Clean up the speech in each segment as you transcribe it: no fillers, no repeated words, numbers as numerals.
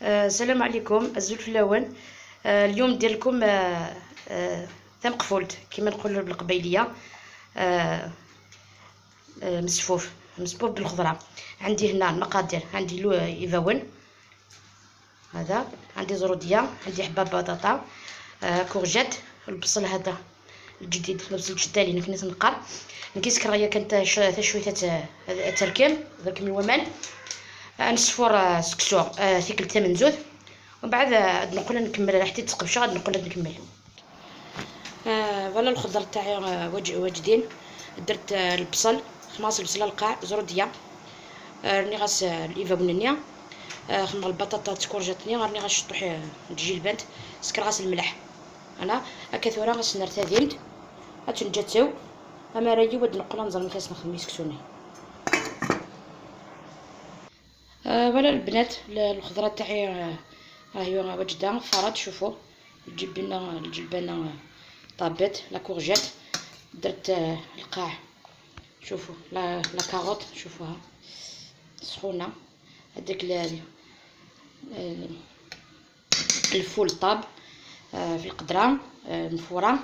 السلام عليكم الزلفلاون. اليوم ندير لكم ثم قفولت كما نقولوا بالقبيليه. مسفوف بالخضره. عندي هنا المقادير، عندي يفاون هذا، عندي زروديه، عندي حبه بطاطا، كورجيت، البصل هذا الجديد، البصل الجدالي كنت نقر نكيس كرايه كانت شويه تركيم ذاك من الومان نصفور سكسو ثيكل 8 زوز، ومن بعد نقول نكمل حتى تسقف غادي نقول نكمل. فوالا الخضر تاعي واجدين. درت البصل، خماص البصله القاع، زروديه، راني غاس الايفا بنينيا، خمر البطاطا تكورجاتني، راني غنشطح الجلبانت، سكر غاس الملح. انا هكا ثورا غاس نرتديمت غتنجاتو اما رايي ود نقول نزرم كاس نخدم يسكسوني. فوالا البنات الخضره تاعي راهي واجده فرات. شوفوا الجلبانه طابت، لا كورجيت، درت القاع، شوفوا لا كاروت، شوفوها سخونه، هذاك الفول طاب في القدران مفوره.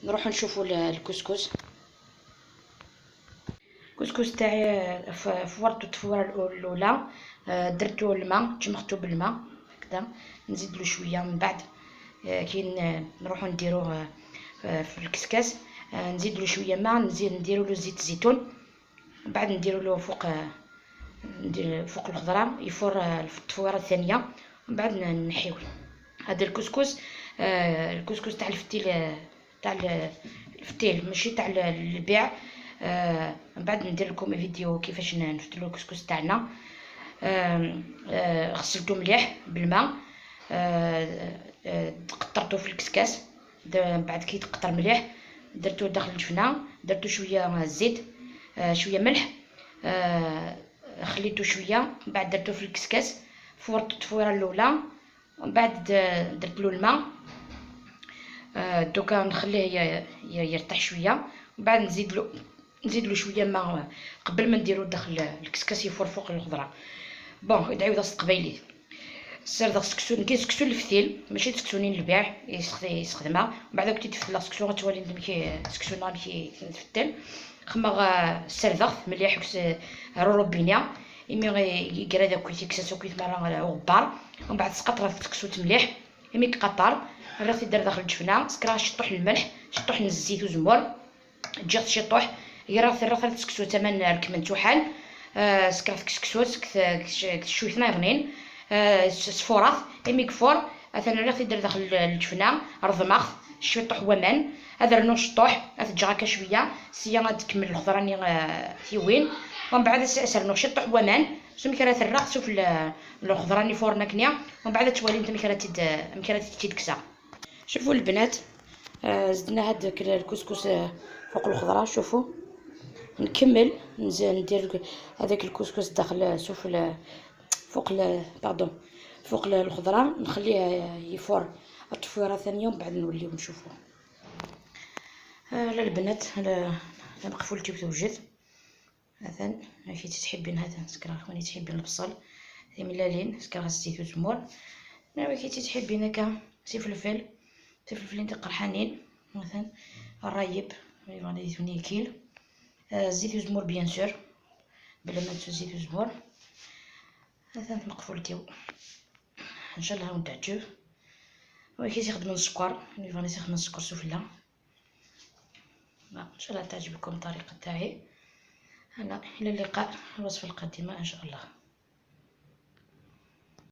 نروحو نشوفوا الكسكس تاعي فورتو التفوره الاولى، درتو الماء، جمختو بالماء هكذا، نزيدلو شويه من بعد كي نروحو نديروه في الكسكاس، نزيدلو شويه ماء، نديرولو زيت الزيتون، من بعد نديرولو فوق الخضره يفور التفويره الثانيه، من بعد نحيوه. هذا الكسكس تاع الفتيل، الفتيل ماشي تاع البيع. من بعد ندير لكم فيديو كيفاش نفتلو الكسكس تاعنا. غسلته مليح بالماء، قطرته في الكسكاس، من بعد كي تقطر مليح درتو داخل الجفنه، درتو شويه زيت، شويه ملح، خليته شويه، من بعد درتو في الكسكاس، فورت التفويره الاولى، من بعد درتلو الماء. دوكا نخليه يرتاح شويه، من بعد نزيدلو شويه ماء قبل ما نديرو داخل الكسكاس يفور فوق الخضره. بون يدعيو داس قبيلي سير داك السكسون، كاين سكسون الفتيل ماشي سكسونين البيع يستخدمها، من بعد كي تفتل السكسون غتولي نمشي سكسون غنمشي تفتل خما سير داك مليح رورو بينيا يمي يقرا داك كويتي كساسو كويت مره غبار، ومن بعد تقطر السكسوت مليح يمي كقطر راه تدير داخل الجفنه، سكرها شطوح الملح، شطوح الزيت وزمور، تجي تشطوح يرا ثلاثه سكسو تمن ركمن توحال، سكرات كسكسوت شويه نايضنين، صفورات يمي كفور مثلا راه تدير داخل الجفنه رضمخ شويه طوح ومان، هذا رنو شطوح تجي هكا شويه سيا غتكمل الخضره راني ثيوين، ومن بعد سرنو شطوح ومان سمي كرا ثرا شوف الخضره راني فورنا كنيا، ومن بعد توالي انت مكرا تيدكسا. شوفوا البنات زدنا هذاك الكسكس فوق الخضره. شوفوا نكمل ندير هذاك الكسكس داخل فوق الخضره، نخليه يفور التفويره ثانيه، ومن بعد نوليو نشوفوه. لا البنات مقفولتي وتوجد مثلا كي تحبين هذا سكر، كوني تحبين البصل زي ملالين سكر الزيت وزمور، كي تحبين هكا سي فلفلين قرحانين مثلا الرايب يعني كيل، زيت وزمور بيان سور بلا ما نسو زيت وزمور. هذا مقفولتي ان شاء الله تعجب. وكي تخدم السكر يعني تخدم السكر سفلى، ان شاء الله تعجبكم الطريقه تاعي. الى اللقاء الوصفه القادمه ان شاء الله.